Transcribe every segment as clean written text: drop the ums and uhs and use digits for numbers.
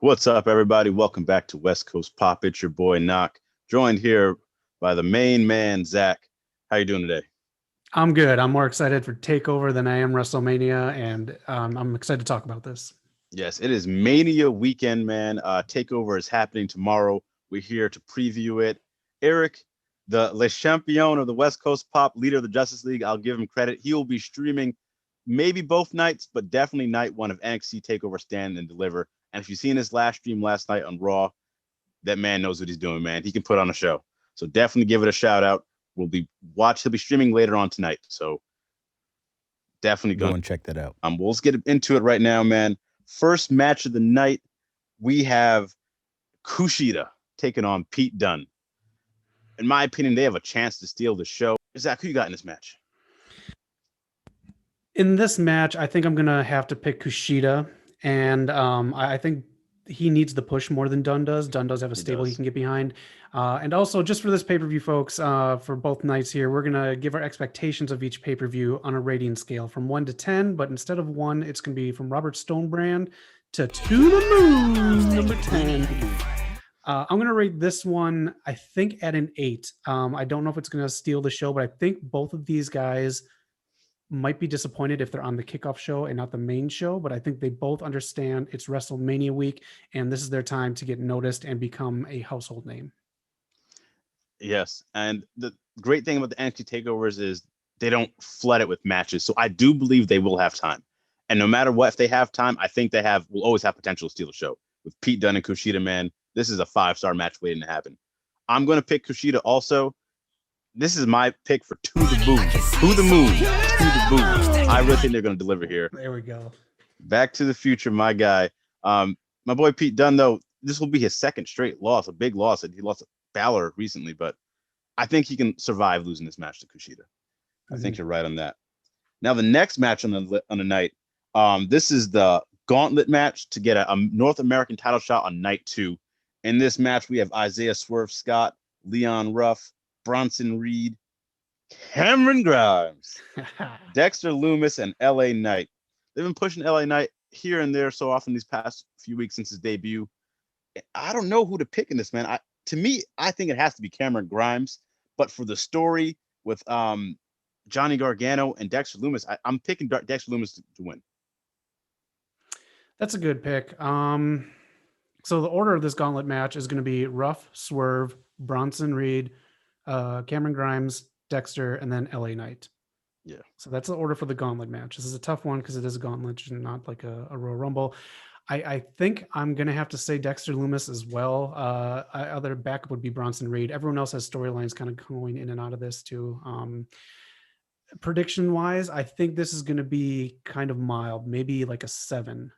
What's up, everybody? Welcome back to West Coast Pop. It's your boy Noc, joined here by the main man Zach. How you doing today? I'm good. I'm more excited for Takeover than I am WrestleMania, and I'm excited to talk about this. Yes, it is Mania weekend, man. Takeover is happening tomorrow. We're here to preview it. Eric, the Le Champion of the West Coast Pop, leader of the Justice League, I'll give him credit. He will be streaming maybe both nights, but definitely night one of NXT Takeover Stand and Deliver. And if you've seen his last stream last night on Raw, that man knows what he's doing, man. He can put on a show. So definitely give it a shout out. He'll be streaming later on tonight. So definitely Go going and check that out. we'll just get into it right now, man. First match of the night, we have Kushida taking on Pete Dunne. In my opinion, they have a chance to steal the show. Zach, who you got in this match? In this match, I think I'm gonna have to pick Kushida, and I think he needs the push more than Dunn does. Dunn does have a stable he can get behind, and also just for this pay-per-view, folks, for both nights here, we're gonna give our expectations of each pay-per-view on a rating scale from 1 to 10, but instead of 1, it's gonna be from Robert Stonebrand to the moon, number 10. I'm gonna rate this one, I think, at an 8. I don't know if it's gonna steal the show, but I think both of these guys might be disappointed if they're on the kickoff show and not the main show, but I think they both understand it's WrestleMania week and this is their time to get noticed and become a household name. Yes, and the great thing about the NXT takeovers is they don't flood it with matches. So I do believe they will have time. And no matter what, if they have time, I think will always have potential to steal the show. With Pete Dunne and Kushida, man, this is a 5-star match waiting to happen. I'm going to pick Kushida also. This is my pick for to the moon. To the moon. To the moon. I really think they're going to deliver here. There we go. Back to the future, my guy. My boy Pete Dunne, though, this will be his second straight loss, a big loss. He lost Balor recently, but I think he can survive losing this match to Kushida. I think you're right on that. Now, the next match on the night, this is the Gauntlet Match to get a North American title shot on night 2. In this match, we have Isaiah Swerve Scott, Leon Ruff, Bronson Reed, Cameron Grimes, Dexter Lumis, and LA Knight. They've been pushing LA Knight here and there so often these past few weeks since his debut. I don't know who to pick in this, man. I think it has to be Cameron Grimes. But for the story with Johnny Gargano and Dexter Lumis, I'm picking Dexter Lumis to win. That's a good pick. So the order of this Gauntlet match is going to be Ruff, Swerve, Bronson Reed, Cameron Grimes, Dexter, and then LA Knight. Yeah. So that's the order for the Gauntlet match. This is a tough one because it is a gauntlet and not like a Royal Rumble. I think I'm going to have to say Dexter Lumis as well. Other backup would be Bronson Reed. Everyone else has storylines kind of going in and out of this too. Prediction wise, I think this is going to be kind of mild, maybe like a 7.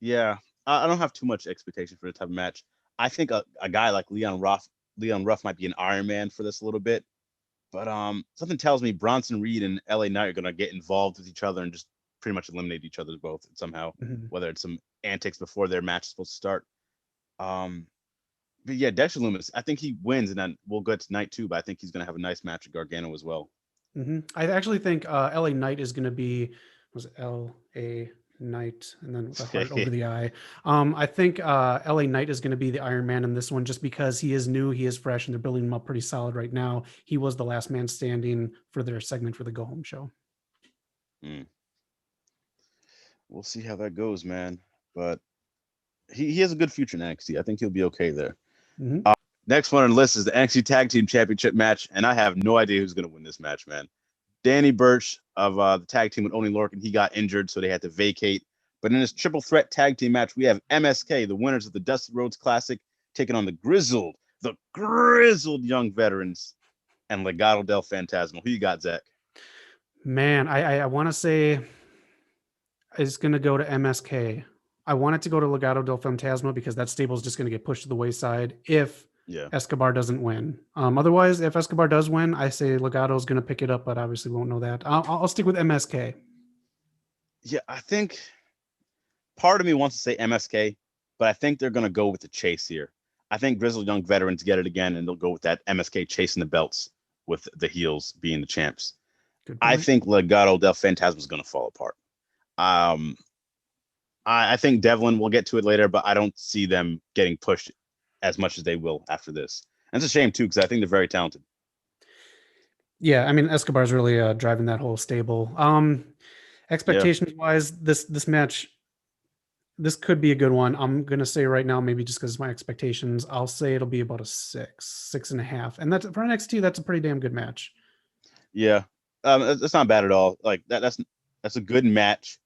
Yeah, I don't have too much expectation for the type of match. I think a guy like Leon Ruff might be an Iron Man for this a little bit. But something tells me Bronson Reed and LA Knight are going to get involved with each other and just pretty much eliminate each other both somehow, whether it's some antics before their match is supposed to start. But yeah, Dexter Lumis, I think he wins, and then we'll go to night 2, but I think he's going to have a nice match with Gargano as well. I actually think LA Knight is going to be, was it LA Knight and then the heart over the eye. I think LA Knight is going to be the Iron Man in this one just because he is new, he is fresh, and they're building him up pretty solid right now. He was the last man standing for their segment for the Go Home show. We'll see how that goes, man. But he has a good future in NXT. I think he'll be okay there. Next one on the list is the NXT Tag Team Championship match, and I have no idea who's going to win this match, man. Danny Burch of the tag team with Oney Lorcan, he got injured, so they had to vacate. But in this triple threat tag team match, we have MSK, the winners of the Dusty Rhodes Classic, taking on the grizzled young veterans, and Legado del Fantasma. Who you got, Zach? Man, I want to say it's going to go to MSK. I want it to go to Legado del Fantasma because that stable is just going to get pushed to the wayside if Escobar doesn't win. Otherwise, if Escobar does win, I say Legado is going to pick it up, but obviously won't know that. I'll stick with MSK. Yeah, I think part of me wants to say MSK, but I think they're going to go with the chase here. I think Grizzled Young Veterans get it again, and they'll go with that MSK chasing the belts with the heels being the champs. I think Legado del Fantasma is going to fall apart. I think Devlin, we'll get to it later, but I don't see them getting pushed as much as they will after this. And it's a shame too, because I think they're very talented. Yeah, I mean Escobar's really driving that whole stable. Yeah. Expectations wise, this match, this could be a good one. I'm gonna say right now, maybe just because my expectations, I'll say it'll be about a 6.5, and that's for NXT. That's a pretty damn good match. Yeah. That's not bad at all. Like that's a good match.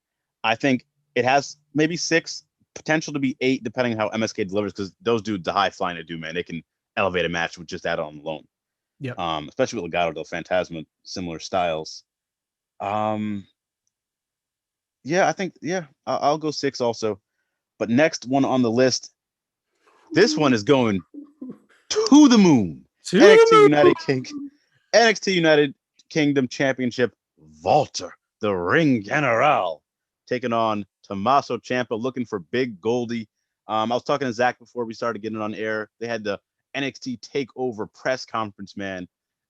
I think it has maybe 6, potential to be 8, depending on how MSK delivers, because those dudes, the high flying to do, man, they can elevate a match with just that on alone. Yep. Especially with Legado del Fantasma, similar styles. Um, yeah, I think I'll go 6 also. But next one on the list, this one is going to the moon. To NXT the United King, NXT United Kingdom Championship, Walter, the Ring General, taking on Tommaso Ciampa, looking for Big Goldie. I was talking to Zach before we started getting on air. They had the NXT Takeover press conference, man.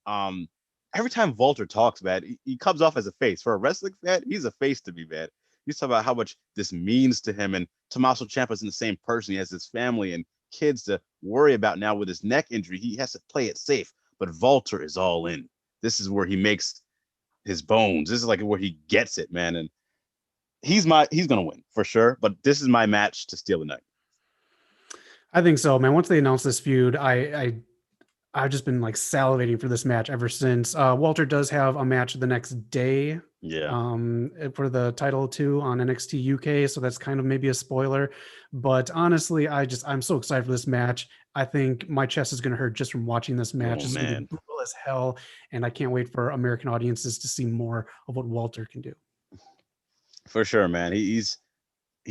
Um, every time Walter talks, man, he comes off as a face. For a wrestling fan, he's a face to me, man. He's talking about how much this means to him. And Tommaso Ciampa isn't the same person. He has his family and kids to worry about now with his neck injury. He has to play it safe. But Walter is all in. This is where he makes his bones. This is like where he gets it, man. And he's gonna win for sure. But this is my match to steal the night. I think so, man. Once they announced this feud, I've just been like salivating for this match ever since. Walter does have a match the next day Yeah. for the title too on NXT UK, so that's kind of maybe a spoiler. But honestly, I'm so excited for this match. I think my chest is going to hurt just from watching this match. Oh This is going to be man. brutal as hell, and I can't wait for American audiences to see more of what Walter can do. For sure, man. He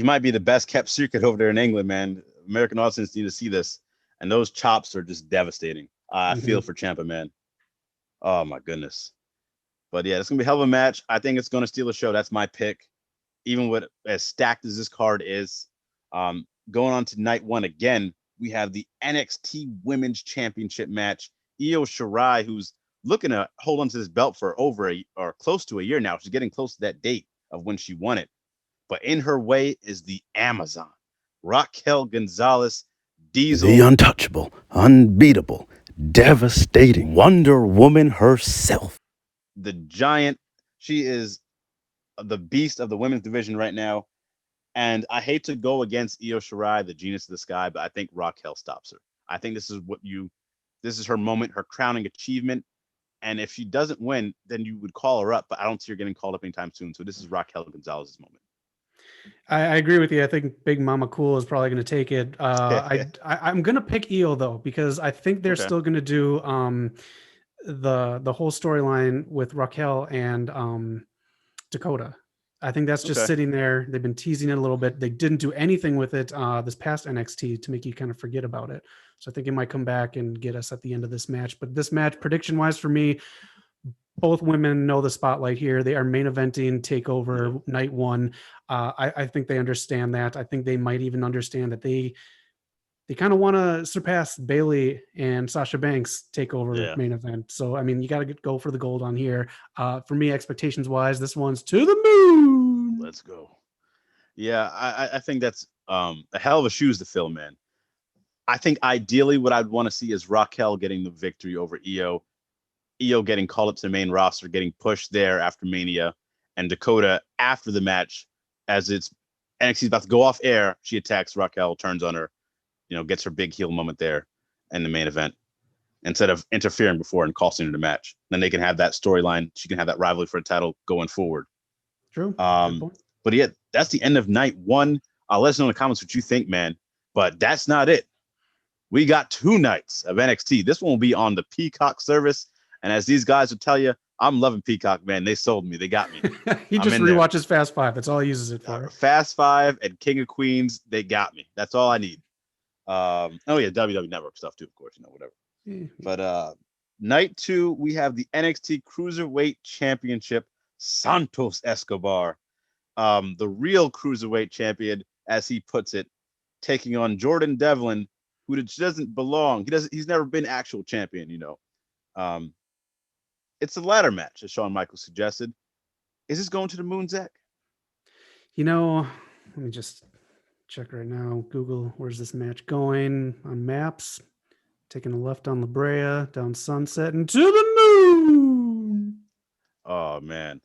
might be the best kept secret over there in England, man. American audiences need to see this. And those chops are just devastating. I feel Mhm. for Champa, man. Oh my goodness. But yeah, it's gonna be a hell of a match. I think it's gonna steal the show. That's my pick. Even with as stacked as this card is. Going on to night 1 again, we have the NXT Women's Championship match. Io Shirai, who's looking to hold on to this belt for over or close to a year now. She's getting close to that date of when she won it. But in her way is the Amazon, Raquel Gonzalez Diesel. The untouchable, unbeatable, devastating Wonder Woman herself. The giant. She is the beast of the women's division right now. And I hate to go against Io Shirai, the genius of the sky, but I think Raquel stops her. I think this is her moment, her crowning achievement. And if she doesn't win, then you would call her up, but I don't see her getting called up anytime soon. So this is Raquel Gonzalez's moment. I agree with you. I think Big Mama Cool is probably going to take it. I'm going to pick Eel though because I think they're Okay. still going to do the whole storyline with Raquel and Dakota. I think that's just Okay. sitting there. They've been teasing it a little bit. They didn't do anything with it this past NXT to make you kind of forget about it. So I think it might come back and get us at the end of this match. But this match, prediction wise, for me, both women know the spotlight here. They are main eventing Takeover night 1. I think they understand that. I think they might even understand that they kind of want to surpass Bailey and Sasha Banks Takeover Yeah. main event. So I mean, you got to go for the gold on here. For me, expectations wise, this one's to the moon. Let's go. Yeah, I think that's a hell of a shoes to fill, man. I think ideally what I'd want to see is Raquel getting the victory over Io, Io getting called up to the main roster, getting pushed there after Mania, and Dakota after the match, as it's NXT's about to go off air, she attacks Raquel, turns on her, gets her big heel moment there in the main event instead of interfering before and costing her the match. Then they can have that storyline. She can have that rivalry for a title going forward. True. Good Um, point. but yeah, that's the end of night 1. Let us know in the comments what you think, man. But that's not it. We got 2 nights of NXT. This one will be on the Peacock service. And as these guys will tell you, I'm loving Peacock, man. They sold me. They got me. He I'm just in there. rewatches Fast Five. That's all he uses it for. Fast 5 and King of Queens, they got me. That's all I need. Oh yeah, WWE Network stuff too, of course, whatever. But night 2, we have the NXT Cruiserweight Championship, Santos Escobar, the real Cruiserweight champion, as he puts it, taking on Jordan Devlin, who doesn't belong. He's never been actual champion. Um, it's a ladder match, as Shawn Michaels suggested. Is this going to the moon, Zach? Let me just Check right now. Google, where's this match going on maps? Taking a left on La Brea, down Sunset, and to the moon. Oh man,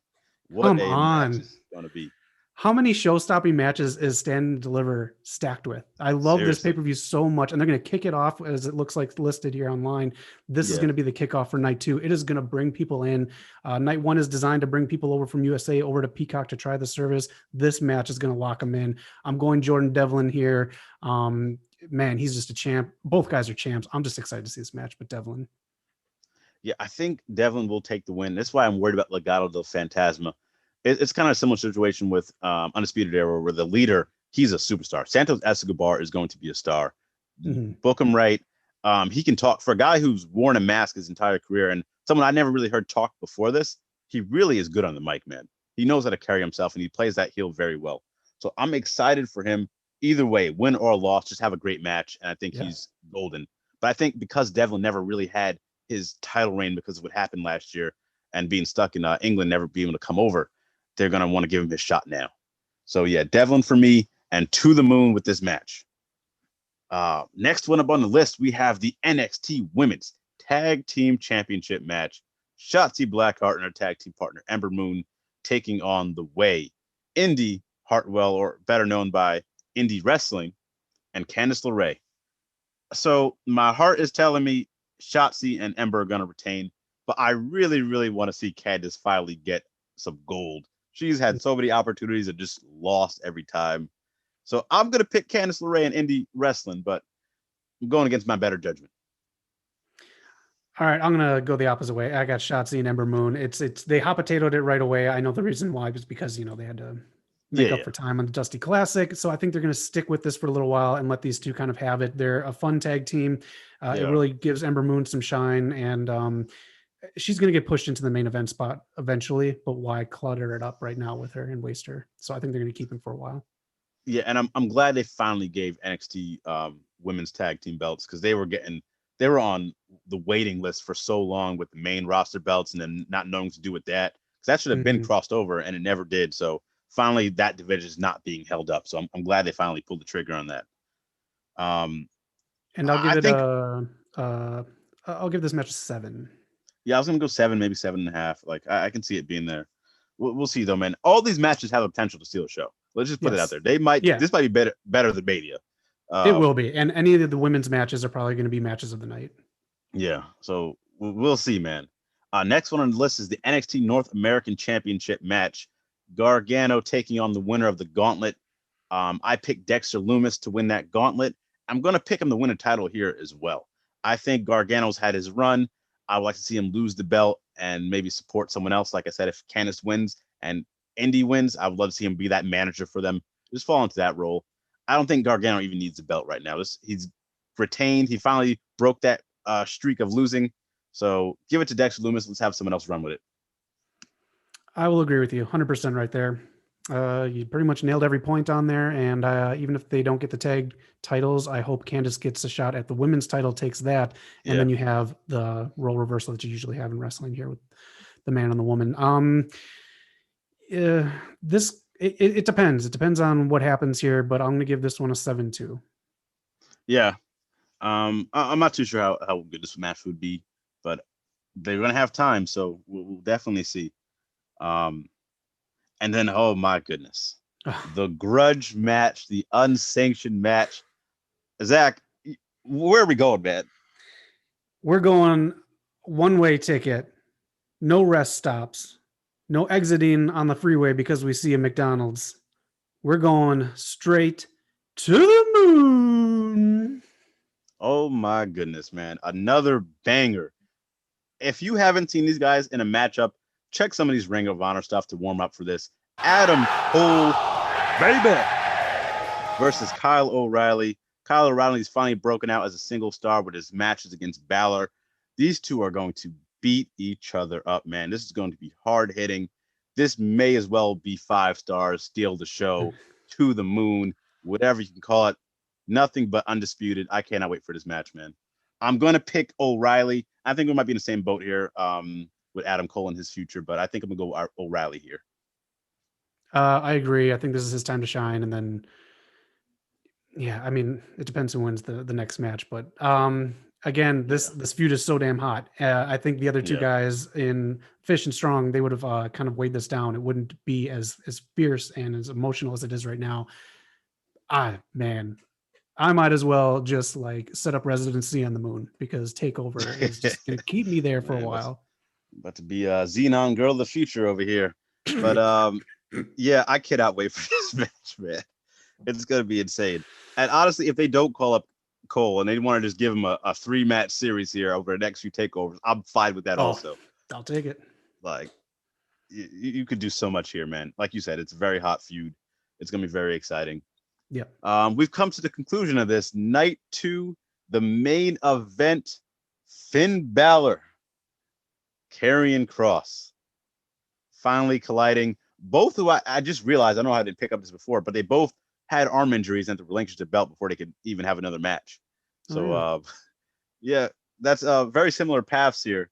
what Come a match on. this is going to be. How many show-stopping matches is Stand and Deliver stacked with? I love this Seriously. pay-per-view so much, and they're going to kick it off as it looks like listed here online. This is Yeah. going to be the kickoff for night 2. It is going to bring people in. Night 1 is designed to bring people over from USA over to Peacock to try the service. This match is going to lock them in. I'm going Jordan Devlin here. Man, he's just a champ. Both guys are champs. I'm just excited to see this match, but Devlin. Yeah, I think Devlin will take the win. That's why I'm worried about Legado del Fantasma. It's kind of a similar situation with Undisputed Era, where the leader, he's a superstar. Santos Escobar is going to be a star. Mm-hmm. Book him right. He can talk. For a guy who's worn a mask his entire career and someone I never really heard talk before this, he really is good on the mic, man. He knows how to carry himself, and he plays that heel very well. So I'm excited for him. Either way, win or loss, just have a great match, and I think he's golden. But I think because Devlin never really had his title reign because of what happened last year and being stuck in England, never being able to come over, they're going to want to give him his shot now. So yeah, Devlin for me, and to the moon with this match. Next one up on the list, we have the NXT Women's Tag Team Championship match. Shotzi Blackheart and her tag team partner Ember Moon taking on the Way, Indy Hartwell, or better known by Indie Wrestling, and Candice LeRae. So my heart is telling me Shotzi and Ember are going to retain, but I really, really want to see Candice finally get some gold. She's had so many opportunities and just lost every time. So I'm going to pick Candice LeRae and Indie Wrestling, but I'm going against my better judgment. All right, I'm gonna go the opposite way. I got Shotzi and Ember Moon. It's they hot potatoed it right away. I know the reason why was because they had to make up for time on the Dusty Classic. So I think they're gonna stick with this for a little while and let these two kind of have it. They're a fun tag team. It really gives Ember Moon some shine, and she's gonna get pushed into the main event spot eventually. But why clutter it up right now with her and waste her? So I think they're gonna keep him for a while. Yeah, and I'm glad they finally gave NXT women's tag team belts, because they were on the waiting list for so long with the main roster belts and then not knowing what to do with that, because that should have been crossed over, and it never did. So finally that division is not being held up. So I'm glad they finally pulled the trigger on that. And I'll give this match a 7. Yeah, I was gonna go 7, maybe 7.5. Like I can see it being there. We'll see though, man. All these matches have the potential to steal a show. Let's just put it out there. They might. Yeah. This might be better than Mania. It will be, and any of the women's matches are probably going to be matches of the night. Yeah, so we'll see, man. Next one on the list is the NXT North American Championship match. Gargano taking on the winner of the Gauntlet. I picked Dexter Lumis to win that Gauntlet. I'm going to pick him to win a title here as well. I think Gargano's had his run. I would like to see him lose the belt and maybe support someone else. Like I said, if Candice wins and Indy wins, I would love to see him be that manager for them. Just fall into that role. I don't think Gargano even needs a belt right now. He's retained. He finally broke that streak of losing. So give it to Dexter Lumis. Let's have someone else run with it. I will agree with you 100% right there. You pretty much nailed every point on there. And even if they don't get the tag titles, I hope Candice gets a shot at the women's title, takes that. And then you have the role reversal that you usually have in wrestling here with the man and the woman. It depends. It depends on what happens here, but I'm going to give this one a 7-2. Yeah. I'm not too sure how good this match would be, but they're going to have time. So we'll definitely see. And then, oh my goodness, the grudge match, the unsanctioned match. Zach, where are we going, man? We're going one-way ticket, no rest stops, no exiting on the freeway because we see a McDonald's. We're going straight to the moon. Oh my goodness, man. Another banger. If you haven't seen these guys in a matchup, check some of these Ring of Honor stuff to warm up for this. Adam Cole, baby, versus Kyle O'Reilly. Kyle O'Reilly's finally broken out as a single star with his matches against Balor. These two are going to beat each other up, man. This is going to be hard hitting. This may as well be 5 stars, steal the show, to the moon, whatever you can call it. Nothing but undisputed. I cannot wait for this match, man. I'm going to pick O'Reilly. I think we might be in the same boat here with Adam Cole in his future, but I think I'm going to go O'Reilly here. I agree. I think this is his time to shine. And then Yeah, I mean, it depends who wins the next match, but again, this feud is so damn hot. I think the other two guys in Fish and Strong, they would have kind of weighed this down. It wouldn't be as fierce and as emotional as it is right now. Man, I might as well just like set up residency on the moon because Takeover is just gonna keep me there for a while. About to be a Xenon girl of the future over here. But yeah, I cannot wait for this match, man. It's gonna be insane. And honestly, if they don't call up Cole and they want to just give him a 3-match series here over the next few takeovers, I'm fine with that also. I'll take it. Like you could do so much here, man. Like you said, it's a very hot feud. It's gonna be very exciting. Yeah. We've come to the conclusion of this. Night 2, the main event, Finn Balor, Karrion Kross, finally colliding. Both who I just realized, I don't know how I didn't pick up this before, but they both had arm injuries and to relinquish the belt before they could even have another match. So, yeah, that's very similar paths here.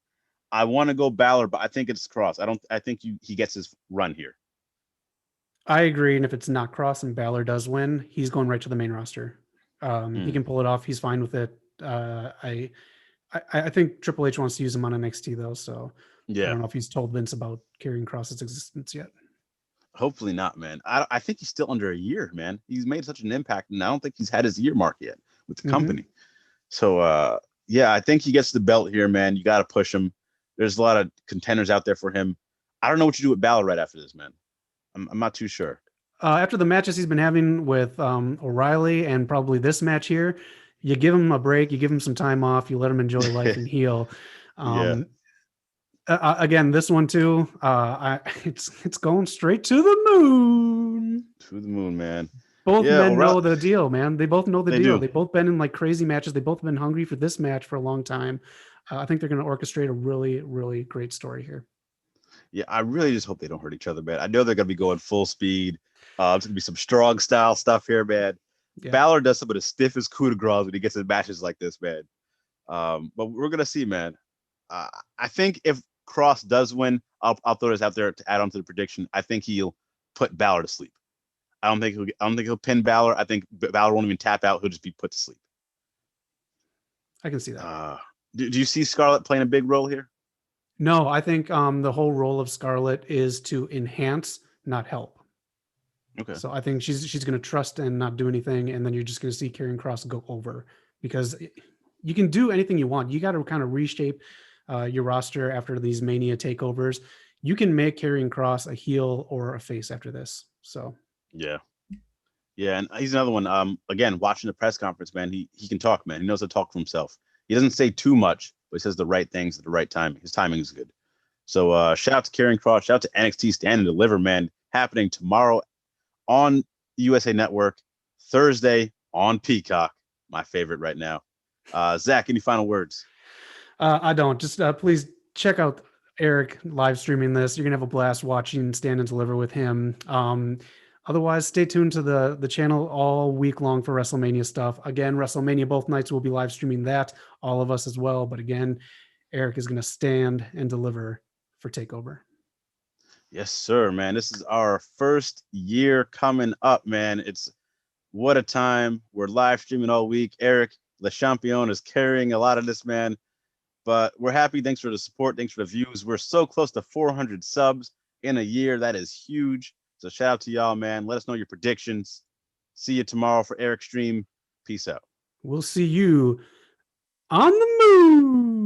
I want to go Balor, but I think it's Kross. I think he gets his run here. I agree. And if it's not Kross and Balor does win, he's going right to the main roster. He can pull it off. He's fine with it. I think Triple H wants to use him on NXT though. So I don't know if he's told Vince about Karrion Kross's existence yet. Hopefully not, man. I think he's still under a year, man. He's made such an impact, and I don't think he's had his year mark yet with the company. So, yeah, I think he gets the belt here, man. You got to push him. There's a lot of contenders out there for him. I don't know what you do with Balor right after this, man. I'm not too sure. After the matches he's been having with O'Reilly and probably this match here, you give him a break, you give him some time off, you let him enjoy life and heal. Again, this one too, it's going straight to the moon. To the moon, man. Both men know the deal, man. They both know the deal. They've both been in like crazy matches. They both been hungry for this match for a long time. I think they're going to orchestrate a really, really great story here. Yeah, I really just hope they don't hurt each other, man. I know they're going to be going full speed. It's going to be some strong style stuff here, man. Yeah. Balor does some of the stiffest coup de grace when he gets in matches like this, man. But we're going to see, man. I think if Kross does win, I'll throw this out there to add on to the prediction. I think he'll put Balor to sleep. I don't think he'll pin Balor. I think Balor won't even tap out. He'll just be put to sleep. I can see that. Do you see Scarlett playing a big role here? No, I think the whole role of Scarlett is to enhance, not help. Okay. So I think she's going to trust and not do anything, and then you're just going to see Karrion Kross go over because you can do anything you want. You got to kind of reshape your roster after these Mania takeovers. You can make Karrion Kross a heel or a face after this. So yeah, and he's another one. Again, watching the press conference, man, he can talk, man. He knows how to talk for himself. He doesn't say too much, but he says the right things at the right time. His timing is good. So shout out to Karrion Kross. Shout out to NXT Stand and Deliver, man. Happening tomorrow on USA Network, Thursday on Peacock. My favorite right now. Zach, any final words? I don't. Just please check out Eric live streaming this. You're going to have a blast watching Stand and Deliver with him. Otherwise, stay tuned to the channel all week long for WrestleMania stuff. Again, WrestleMania both nights will be live streaming that, all of us as well. But again, Eric is going to stand and deliver for Takeover. Yes, sir, man. This is our first year coming up, man. It's what a time. We're live streaming all week. Eric, Le Champion, is carrying a lot of this, man. But we're happy. Thanks for the support. Thanks for the views. We're so close to 400 subs in a year. That is huge. So shout out to y'all, man. Let us know your predictions. See you tomorrow for Eric's stream. Peace out. We'll see you on the moon.